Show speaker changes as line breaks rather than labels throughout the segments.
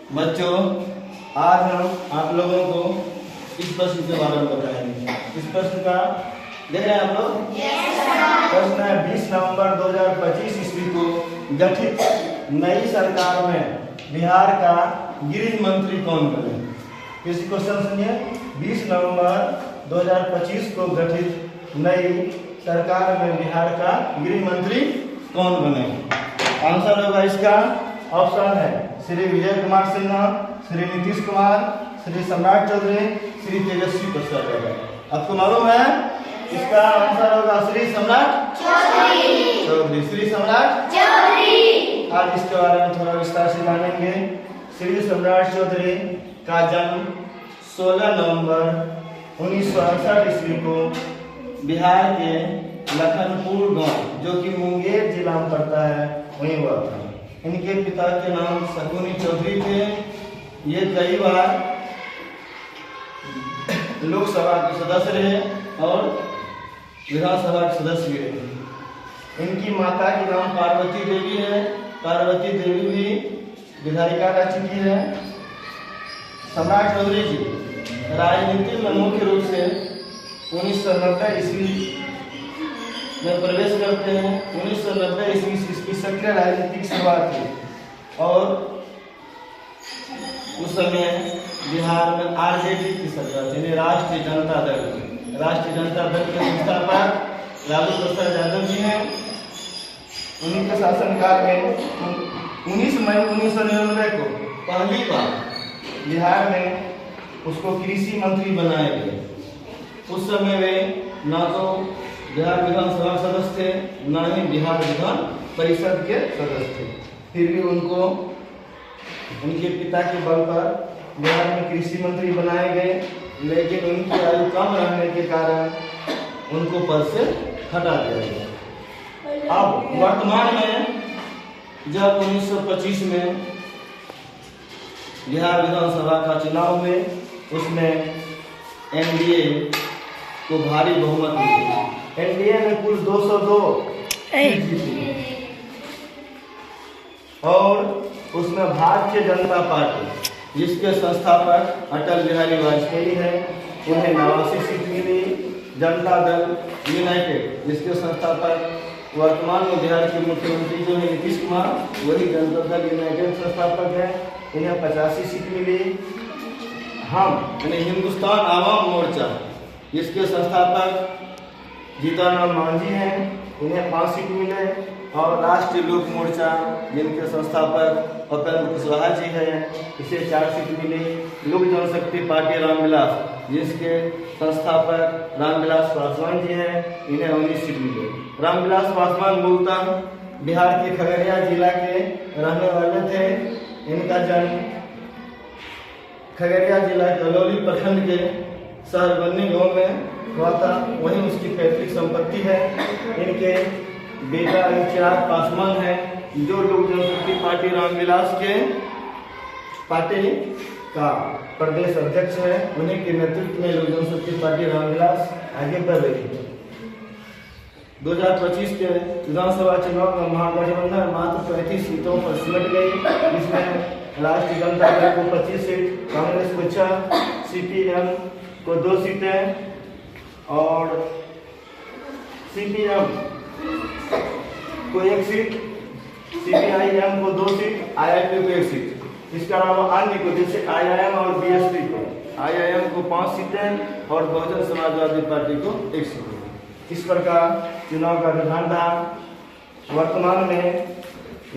बच्चों, आज हम आप लोगों को इस प्रश्न के बारे में बताएंगे। इस प्रश्न का देख रहे हैं आप लोग? प्रश्न है 20 नवंबर 2025 ईस्वी को गठित नई सरकार में बिहार का गृह मंत्री कौन बने? किसी क्वेश्चन सुनिए। 20 नवंबर 2025 को गठित नई सरकार में बिहार का गृह मंत्री कौन बने? आंसर होगा इसका ऑप्शन है श्री विजय कुमार सिन्हा, श्री नीतीश कुमार, श्री सम्राट चौधरी, श्री तेजस्वी प्रसाद यादव। आपको मालूम है इसका आंसर होगा श्री सम्राट चौधरी। श्री सम्राट चौधरी। आज इसके बारे में थोड़ा विस्तार से जानेंगे। श्री सम्राट चौधरी का जन्म 16 नवंबर 1968 ईस्वी को बिहार के लखनपुर गांव, जो कि मुंगेर जिला में पड़ता है, वहीं हुआ था। इनके पिता के नाम शकुनी चौधरी थे। ये कई बार लोकसभा के सदस्य रहे और विधानसभा के सदस्य भी रहे। इनकी माता के नाम पार्वती देवी है। पार्वती देवी भी विधायिका रह चुकी है। सम्राट चौधरी जी राजनीति में मुख्य रूप से 1990 ईस्वी में प्रवेश करते हैं। 1990 ईस्वी से इसकी सक्रिय राजनीतिक शुरुआत हुई और उस समय बिहार में आरजेडी की सरकार थी, राष्ट्रीय जनता दल। राष्ट्रीय जनता दल के संस्थापक लालू प्रसाद यादव जी हैं। उन्हीं के शासनकाल में 19 मई 1999 को पहली बार बिहार में उसको कृषि मंत्री बनाया गया। उस समय वे ना तो बिहार विधानसभा सदस्य थे, न ही बिहार विधान परिषद के सदस्य थे। फिर भी उनको उनके पिता के बल पर बिहार में कृषि मंत्री बनाए गए, लेकिन उनकी आयु कम रहने के कारण उनको पद से हटा दिया गया। अब वर्तमान में जब 1925 में बिहार विधानसभा का चुनाव हुए, उसमें एनडीए को भारी बहुमत मिली। एनडीए में कुल 202 सीट जीती और उसमें भारतीय जनता पार्टी, जिसके संस्थापक अटल बिहारी वाजपेयी हैं, उन्हें 89 सीट मिली। जनता दल यूनाइटेड, जिसके संस्थापक वर्तमान में बिहार के मुख्यमंत्री जो है नीतीश कुमार, वही जनता दल यूनाइटेड संस्थापक है, इन्हें 85 सीट मिली। हम यानी हिंदुस्तान आवाम मोर्चा, जिसके संस्थापक जीतनराम मांझी हैं, इन्हें 5 सीट मिले। और राष्ट्रीय लोक मोर्चा, जिनके संस्थापक उपेंद्र कुशवाहा जी हैं, इसे 4 सीट मिली। लोक जनशक्ति पार्टी रामविलास, जिसके संस्थापक रामविलास पासवान जी हैं, इन्हें 19 सीट मिले। रामविलास पासवान मूलतः बिहार के खगड़िया जिला के रहने वाले थे। इनका जन्म खगड़िया जिला के अलौली प्रखंड के शहरबन्नी गांव में हुआ था, वहीं उसकी पैतृक संपत्ति है। इनके बेटा चिराग पासवान है, जो लोक जनशक्ति पार्टी रामविलास के पार्टी का प्रदेश अध्यक्ष है। उन्हीं के नेतृत्व में लोक जनशक्ति पार्टी रामविलास आगे बढ़ रही है। 2025 के विधानसभा चुनाव में महागठबंधन मात्र 35 सीटों पर सिमट गई, जिसमें राष्ट्रीय जनता दल को 25 सीट, कांग्रेस को 6, सीपीएम को 2 सीटें और सीपीएम को 1 सीट, सीपीआईएम को 2 सीट, आईआईपी को 1 सीट। इसके अलावा अन्य को, जैसे आईआईएम और बीएसपी को, आईआईएम को 5 सीटें और बहुजन समाजवादी पार्टी को 1 सीट। इस प्रकार चुनाव का रुझान रहा। वर्तमान में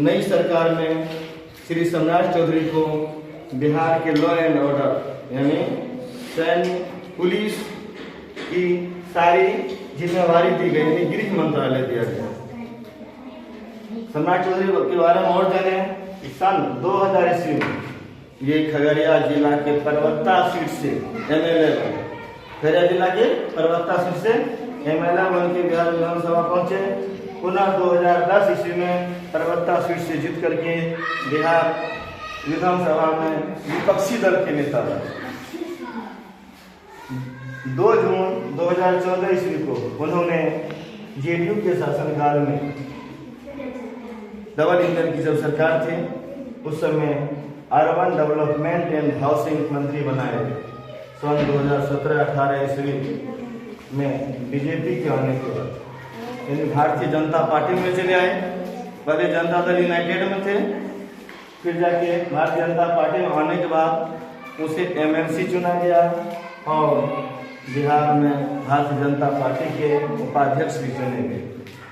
नई सरकार में श्री सम्राट चौधरी को बिहार के लॉ एंड ऑर्डर यानी सैन्य, पुलिस की सारी जिम्मेवारी दी गई, यानी गृह मंत्रालय दिया गया। सम्राट चौधरी के बारे में और जाने, सन 2000 ईस्वी में ये खगड़िया जिला के परबत्ता सीट से एमएलए बने। खगड़िया जिला के परबत्ता सीट से एमएलए बन के बिहार विधानसभा पहुंचे। पुनः 2010 ईस्वी में परबत्ता सीट से जीत करके बिहार विधानसभा में विपक्षी दल के नेता बने। 2 जून 2014 ईस्वी को उन्होंने जेडीयू के शासनकाल में डबल इंजन की जब सरकार थी, उस समय अर्बन डेवलपमेंट एंड हाउसिंग मंत्री बनाए गए सन 2017-18 ईस्वी में बीजेपी के आने के बाद। यानी भारतीय जनता पार्टी में चले आए। पहले जनता दल यूनाइटेड में थे, फिर जाके भारतीय जनता पार्टी में आने के बाद उसे एमएलसी चुना गया और बिहार में भारतीय जनता पार्टी के उपाध्यक्ष भी चुने गए।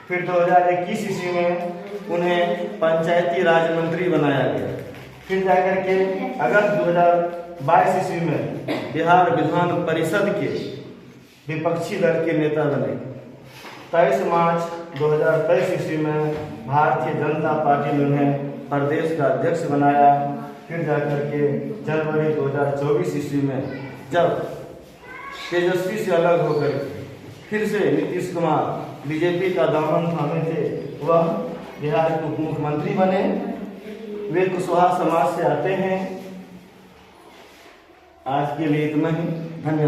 फिर 2021 ईस्वी में उन्हें पंचायती राज मंत्री बनाया गया। फिर जाकर के अगस्त 2022 ईस्वी में बिहार विधान परिषद के विपक्षी दल के नेता बने। 23 मार्च 2023 ईस्वी में भारतीय जनता पार्टी ने उन्हें प्रदेश का अध्यक्ष बनाया। फिर जाकर के जनवरी 2024 ईस्वी में जब तेजस्वी से अलग होकर फिर से नीतीश कुमार बीजेपी का दामन थामे थे, वह बिहार के उप मुख्यमंत्री बने। वे कुशवाहा समाज से आते हैं। आज के लिए इतना ही, धन्यवाद।